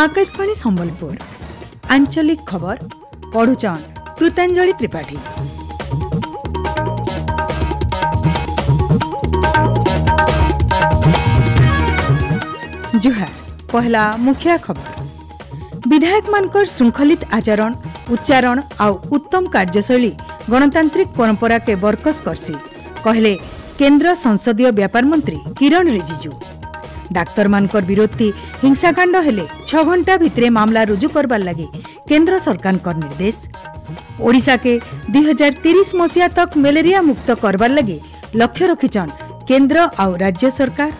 आकाशवाणी संबलपुर आंचलिक खबर पढ़ुचन कृतांजलि त्रिपाठी। जुहार पहला मुखिया खबर। विधायक मानकर श्रृंखलित आचरण उच्चारण आउ उत्तम कार्यशैली गणतांत्रिक परंपरा के बरकस करसी कहले केंद्र संसदीय व्यापार मंत्री किरण रिजिजू। डाक्तर मानकर विरोधी हिंसाकांड हेले 6 घंटा भितरे मामला रुजु करबार लगी केंद्र सरकार कर निर्देश। ओडिशा के 2030 मसीहा तक मलेरिया मुक्त करबार लगी लक्ष्य रखिछन केंद्र आउ राज्य सरकार।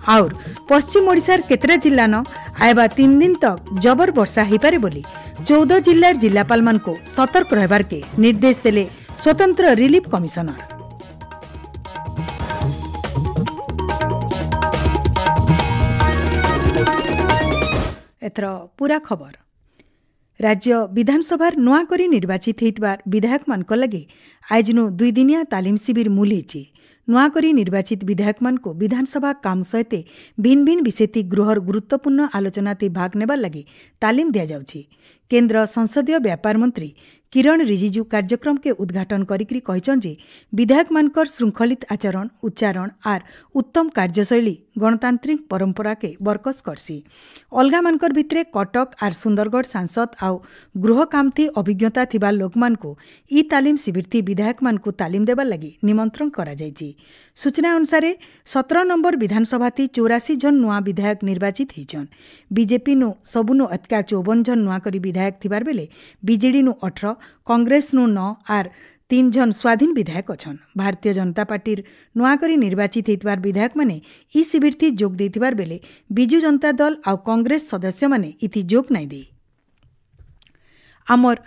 और पश्चिम ओडिशार केतरा जिल्ला न आयबा 3 दिन तक जबर वर्षा हो पारे बोली 14 जिल्लार जिल्लापाल मान को सतर्क रहबार के निर्देश देले स्वतंत्र रिलीफ कमिशनर। एथर पूरा खबर। राज्य विधानसभा नुआ करी निर्वाचित होइतबार विधायक मानक लगी आजनु 2 दिनिया तालीम शिविर मूल नुआ करी निर्वाचित विधायक मान को विधानसभा काम सहित भिन्न भिन्न विषय गृहर गुरुत्वपूर्ण आलोचना भाग नेबार लगी तालीम दिया जाउछि। केंद्र संसदीय व्यापार मंत्री किरण रिजिजू कार्यक्रम के उद्घाटन करिकरी कहिछन जे विधायक मानकर श्रृंखलित आचरण उच्चारण आर उत्तम कार्यशैली गणतांत्रिक परंपरा के बरकस करसी। अलगा मानकर भितरे कटक आर सुंदरगढ़ सांसद आउ गृह कामथी अभिज्ञता थिबा लोक मान को ई तालीम शिविर थी विधायक मान को तालीम देबार लगी निमंत्रण करा जायछि। सूचना अनुसार 17 नंबर विधानसभा थी 84 जन नुआ विधायक निर्वाचित होइछन। बीजेपी नु सबुनु अतका 54 जन नुआ करी विधायक थिबार बेले बीजेडी नु 18 कांग्रेस नु 9 आर 3 जन स्वाधीन विधायक अछन। भारतीय जनता पार्टी नुआ करी निर्वाचित होइतबार विधायक माने ई शिविर थी जोग देथिबार बेले बिजू जनता दल आउ कांग्रेस सदस्य माने इथि जोग नाइ दे। आमर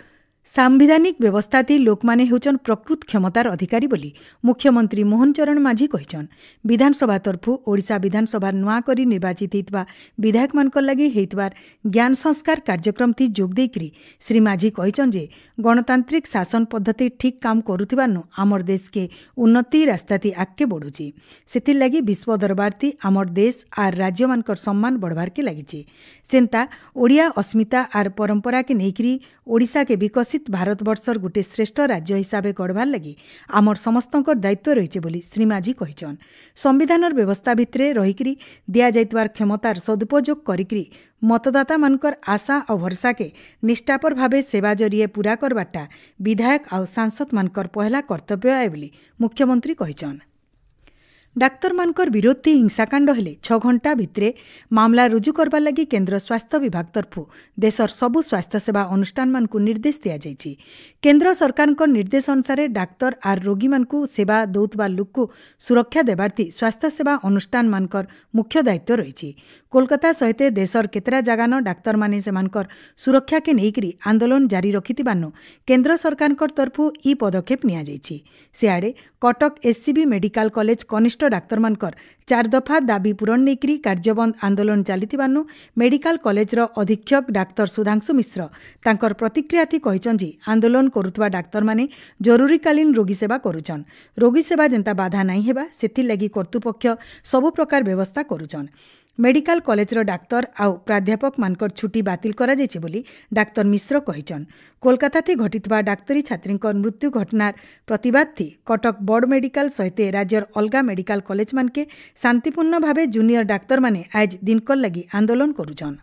सांविधानिक व्यवस्था थी लोक माने हेउचन प्रकृत क्षमतार अधिकारी बोली मुख्यमंत्री मोहन चरण माझी कहिछन। विधानसभा तरफु ओडिशा विधानसभा नुआ करी निर्वाचित होइतबा विधायक मानकर लगी हेइतबार ज्ञान संस्कार कार्यक्रम थी जोग देकरी श्री माझी कहिछन जे गणतांत्रिक शासन पद्धति ठीक काम करुथिबानु आमर देश के उन्नति रास्ता थी आगे बढ़ुची। सेथिर लगी विश्व दरबार थी आमर देश आर राज्य मानकर सम्मान बढ़वार के लागिछि। सेंता ओडिया अस्मिता आर परंपरा के नेकरी ओडिशा के विकसित भारतवर्षर गोटे श्रेष्ठ राज्य हिसाब गढ़वार लगी आमर समस्तंकर दायित्व रही बोली श्री माझी कहिछन। संविधानर व्यवस्था भितरे रहिकरी दिया जाइतबार क्षमतार सदुपयोग करिकरी मतदाता मानकर आशा और भरसा के निष्ठापर भावे सेवा जरिए पूरा करबाटा विधायक और सांसद मानकर पहला कर्तव्य आए बोली मुख्यमंत्री कहिछन। डाक्तर मानकर विरोधी हिंसाकांड हेले 6 घंटा भितरे मामला रुजु करबार लगी केंद्र स्वास्थ्य विभाग तरफु देशर सबु स्वास्थ्य सेवा अनुष्ठान मानकु निर्देश दिया जायछि। केंद्र सरकार निर्देश अनुसार डाक्तर आर रोगी मानकु सेवा दौतबा लोककु सुरक्षा देबार थी स्वास्थ्य सेवा अनुष्ठान मानकर मुख्य दायित्व रही। कोलकाता सहित देशर केतरा जगान डाक्तर माने सेमानकर सुरक्षा के नेकरी आंदोलन जारी रखिथिबानु केंद्र सरकार तरफु ई पदक्षेप निया जायछि। सियाड़े कटक एससीबी मेडिकल कॉलेज कनिष्ठ डाक्तर मानकर 4 दफा दाबी पूरण नेकरी कार्यबंद आंदोलन चलिथिबानु मेडिकल कॉलेज रो अधीक्षक डाक्तर सुधांशु मिश्र तांकर प्रतिक्रिया थी कहिछन जे आंदोलन करुथबा डाक्तर माने जरूरीकालीन रोगी सेवा करुछन। रोगी सेवा जेंता बाधा नाही हेबा सेथिर लगी कर्तृपक्ष सबु प्रकार व्यवस्था करुछन। मेडिकल कॉलेज रो डाक्तर आउ प्राध्यापक मानकर छुट्टी बातिल करा जायछि बोली डाक्तर मिश्र कहिछन। कोलकाता थी घटितबा डाक्तरी छात्रींकर मृत्यु घटनार प्रतिवाद थी कटक बड़ मेडिकल सहित राज्यर अलगा मेडिकल कॉलेज मानके शांतिपूर्ण भावे जूनियर डाक्तर माने आज दिनकर लगी आंदोलन करुछन।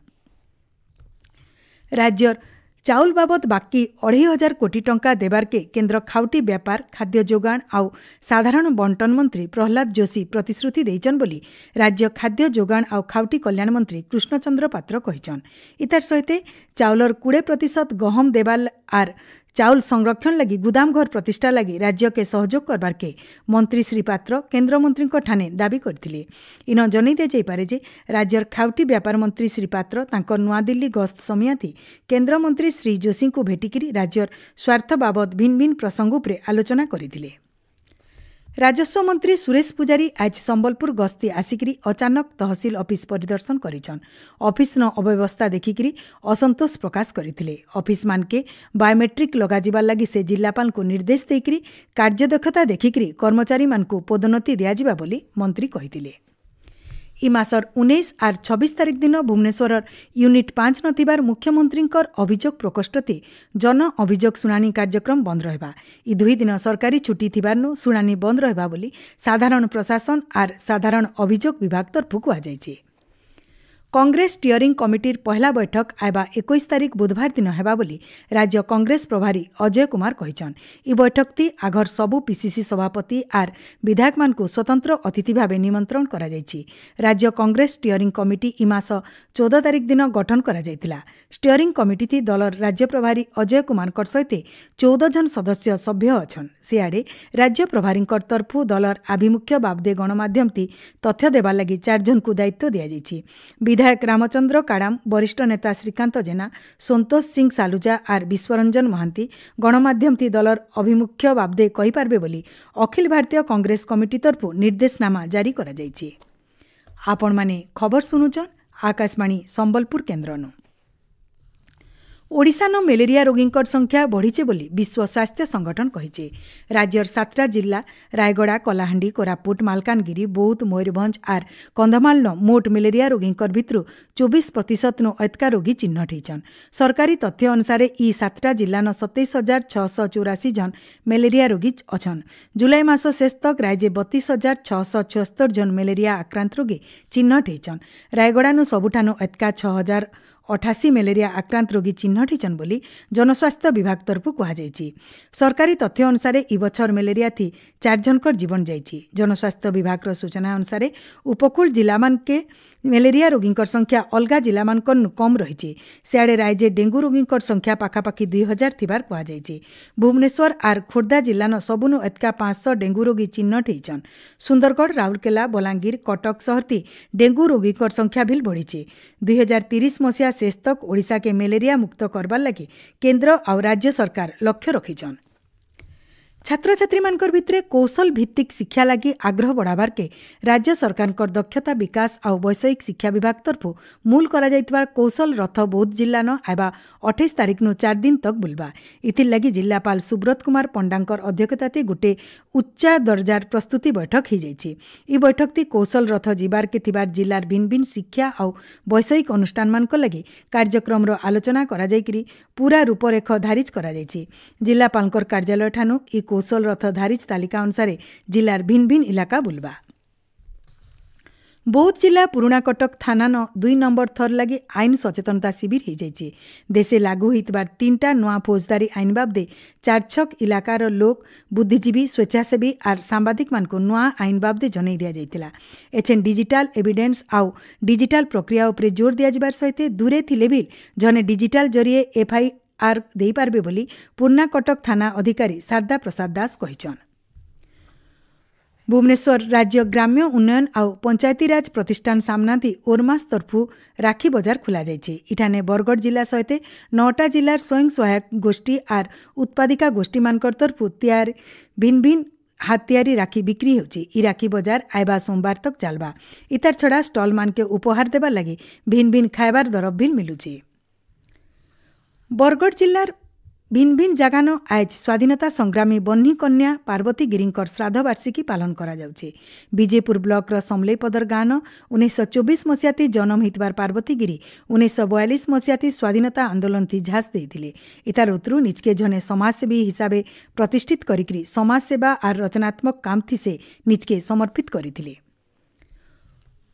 राज्यर चाउल बाबद बाकी 2500 कोटी टंका देबार के केंद्र खाउटी व्यापार खाद्य जोगाण आउ साधारण बंटन मंत्री प्रहलाद जोशी प्रतिश्रुति देइचन बोली राज्य खाद्य जोगाण आउ खाउटी कल्याण मंत्री कृष्णचंद्र पात्र कहिचन। इतार सहित चाउलर 20% गहम देबार आर चाउल संरक्षण लगी गुदाम घर प्रतिष्ठा लगी राज्य के सहयोग करबार के मंत्री श्री पात्र केंद्र मंत्री ठाने दाबी करथिले। इन जनै दे जाई पारे जे राज्यर खाउटी व्यापार मंत्री श्री पात्र तांकर नुआ दिल्ली गस्त समय थी केंद्र मंत्री श्री जोशी को भेटिकरी राज्यर स्वार्थ बाबद भिन्न भिन्न प्रसंग उपरे आलोचना करथिले। राजस्व मंत्री सुरेश पुजारी आज संबलपुर गस्ती आसिकरी अचानक तहसील ऑफिस परिदर्शन करिछन। ऑफिस न अव्यवस्था देखिकरी असंतोष प्रकाश करथिले। ऑफिस मानके बायोमेट्रिक लगाजिबार लागि से जिल्लापाल को निर्देश देकरी कार्यदक्षता देखिकरी कर्मचारी मानकु पदोन्नति दिया जिबा बोली मंत्री कहिथिले। इ मासर 19 आर 26 तारिख दिन भुवनेश्वर यूनिट 5 नथिबार मुख्यमंत्री अभियोग प्रकोष्ठती जन अभियोग शुणाणी कार्यक्रम बंद रहबा। इ 2 दिन सरकारी छुट्टी थिबारनु शुणाणी बंद रहबा बोली साधारण प्रशासन आर साधारण अभियोग विभाग तरफु कुआ जायछि। कांग्रेस स्टीयरिंग कमिटीर पहला बैठक आयबा 21 तारिख बुधवार दिन हेबा बोली राज्य कांग्रेस प्रभारी अजय कुमार कहिछन। इ बैठकती आघर सबु पीसीसी सभापति आर विधायक मानकु स्वतंत्र अतिथि भावे निमंत्रण करा जायछि। राज्य कांग्रेस स्टीयरिंग कमिटी इ मास 14 तारिख दिन गठन करा जायतिला। स्टीयरिंग कमिटी दलर राज्य प्रभारी अजय कुमार सहित 14 जन सदस्य सभ्य अछन। सियाडे राज्य प्रभारी तरफु दलर आभिमुख्य बाबदे गणमाध्यम तथ्य देवा लगी 4 जन को दायित्व दिया जायछि। विधायक रामचंद्र काडाम, वरिष्ठ नेता श्रीकांत जेना, संतोष सिंह सालुजा आर विश्वरंजन महांती गणमाध्यम दलर अभिमुख्य बाबदे कहि पारबे बोली अखिल भारतीय कांग्रेस कमिटी तरफु निर्देशनामा जारी करा जायछि। आपण माने खबर सुनुचन आकाशवाणी संबलपुर केन्द्रनु। ओडिशान मेलेरिया रोगींकर संख्या बढ़ीचे बोली विश्व स्वास्थ्य संगठन कहिছে। राज्यर 7टा जिला रायगड़ा, कलाहांडी, कोरापुट, मालकानगिरी, बौद्ध, मयूरभंज आर कंधमाल मोट मेलेरिया रोगींकर भितरु 24% नो अतका रोगी चिन्हट होइछन। सरकारी तथ्य अनुसार इ 7टा जिल्लान 27,684 जन मेलेरिया रोगी अछन। जुलाई मास शेष तक राज्य 32,676 जन मेलेरिया आक्रांत रोगी चिन्हट होइछन। रायगड़ानु सबुठानु अतका 6,088 मेलेरिया आक्रांत रोगी चिन्हट होइछन बोली जनस्वास्थ्य विभाग तरफु कहा जायछि। सरकारी तथ्य अनुसार इ बछर मेलेरिया थी 4 जनकर जीवन जायछि। जनस्वास्थ्य विभाग रो सूचना अनुसार उपकूल जिला मानके मेलेरिया रोगींकर संख्या अलगा जिला मानकन कम रहिछि। सियाडे राज्य डेंगू रोगींकर संख्या पाखापाखि 2000 थिबार कहा जायछि। भुवनेश्वर आर खोर्धा जिल्लान सबुनु एतका 500 डेंगू रोगी चिन्हट होइछन। सुंदरगढ़, राउरकेला, बलांगीर, कटक सहरती डेंगू रोगींकर संख्या भी बढ़िछि। 2030 मसीहा शेष तक ओडिशा के मेलेरिया मुक्त करबार लगी केंद्र और राज्य सरकार लक्ष्य रखिछन। छात्र छात्री मानकर भितरे कौशल भित्तिक शिक्षा लगी आग्रह बढ़ाबार के राज्य सरकार दक्षता विकास और वैषयिक शिक्षा विभाग तरफु मूल करा जायतिबा कौशल रथ बौद्ध जिल्लान आयबा 28 तारिख नु 4 दिन तक बुलबा। इथिर लगी जिल्लापाल सुब्रत कुमार पंडांकर अध्यक्षताते गुटे उच्चा दर्जार प्रस्तुति बैठक ही जायछि। इ बैठकती कौशल रथ जिबार के थिबार जिल्लार भिन्न भिन्न शिक्षा और वैषयिक अनुष्ठान मानक लगी कार्यक्रम रो आलोचना करा जायकरी पूरा रूपरेख धारिज करा जायछि। जिल्लापालकर कार्यालय ठानु इ कौशल रथ धारिज तालिका अनुसार जिलार भिन्न भिन्न इलाका बुलबा। बौद्ध जिला पुराणा कटक थाना 2 नंबर थर लगी आईन सचेतनता शिविर हो जाइए। देशे लागू होइतबार 3टा नुआ फौजदारी आईन बाबदे 4 छक इलाकार लोक, बुद्धिजीवी, स्वेच्छासेवी और सांबादिक मानक नुआ आईन बाबदे जनै दिया जाइतिला। एछेन डिजिटल एविडेंस आउ डिजिटल प्रक्रिया उपरे जोर दिया जिबार सहित दूरे थिले भी जने डिजिटल जरिए एफआईआर देई पारबे बोली पुराणा कटक थाना अधिकारी शारदा प्रसाद दास कहिछन। भुवनेश्वर राज्य ग्राम्य उन्नयन और पंचायती राज प्रतिष्ठान सामनाती ओरमास तरफु राखी बजार खुला जाइए। इठाने बरगढ़ जिला सहित 9टा जिलार स्वयं सहायक गोष्ठी और उत्पादिका गोष्ठी मानकर तरफु तैयार भिन्न भिन्न हाथ तैयारी राखी बिक्री होची। इ राखी बजार आयबा सोमवार तक चलबा। इतार छड़ा स्टॉल मान के उपहार देवा लगी भिन्न भिन्न खाइबार दरब भी मिलुची। बरगढ़ जिलार भिन्न भिन्न जगान आज स्वाधीनता संग्रामी बन्ही कन्या पार्वती गिरींकर श्राद्ध वार्षिकी पालन करा जाउछे। विजयपुर ब्लॉक समलेपदर गान 1924 मसीहाती जन्म हितबार पार्वती गिरी 1942 मसीहाती स्वाधीनता आंदोलन थी झांस देइथिले। इतार उतरु निजके जने समाजसेवी हिसाबे प्रतिष्ठित करिकरी समाज सेवा और रचनात्मक काम थी से निजके समर्पित करिथिले।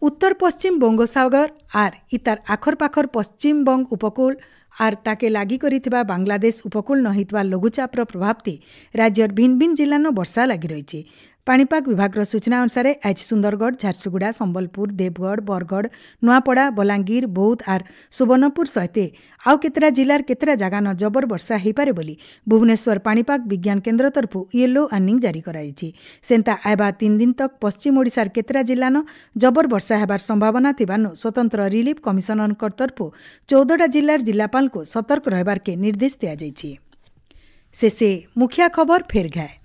उत्तर पश्चिम बंगोसागर आर इतार आखर पाखर पश्चिम बंग उपकूल आर ताके लागी करिथिबा बांग्लादेश उपकूल न हितबा लघुचापर प्रभावती राज्यर भिन्न भिन्न जिल्लान वर्षा लागी रहिছে। पाणीपाग विभाग सूचना अनुसार आज सुंदरगढ़, झारसुगुड़ा, संबलपुर, देवगढ़, बरगढ़, नुआपड़ा, बलांगीर, बौद्ध और सुवर्णपुर सहित आउ केतरा जिलार केतरा जगान जबर वर्षा हो पारे बोली भुवनेश्वर पाणीपाग विज्ञान केन्द्र तरफु येलो वार्निंग जारी कराइछि। सेंता आयबा 3 दिन तक पश्चिम ओडिशार केतरा जिल्लान जबर वर्षा हेबार संभावना थिबानु स्वतंत्र रिलीफ कमिशनरकर तरफु 14टा जिल्लार जिल्लापाल को सतर्क रहबार के निर्देश दिया जाइछि। शेषे मुखिया खबर फेर घाए।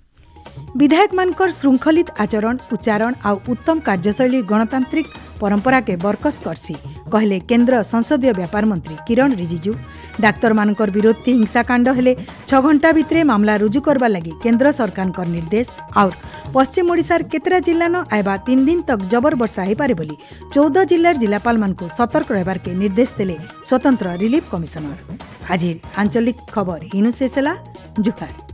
विधायक मानकर श्रृंखलित आचरण, उच्चारण और उत्तम कार्यशैली गणतांत्रिक परंपरा के बरकस करसी। कहले केन्द्र संसदीय व्यापार मंत्री किरण रिजिजू। डाक्तर मानकर विरोधी हिंसाकांड हेले 6 घंटा भितरे मामला रुजु करबा लगी केन्द्र सरकार निर्देश। और पश्चिम ओडिशार केतरा जिल्ला न आइबा 3 दिन तक जबर वर्षा हो पारे बोली 14 जिल्लार जिलापाल मानकु सतर्क रहबार के निर्देश देले स्वतंत्र रिलीफ कमिशनर। आज आंचलिक खबर इनु शेष ହେଲା। जुहार।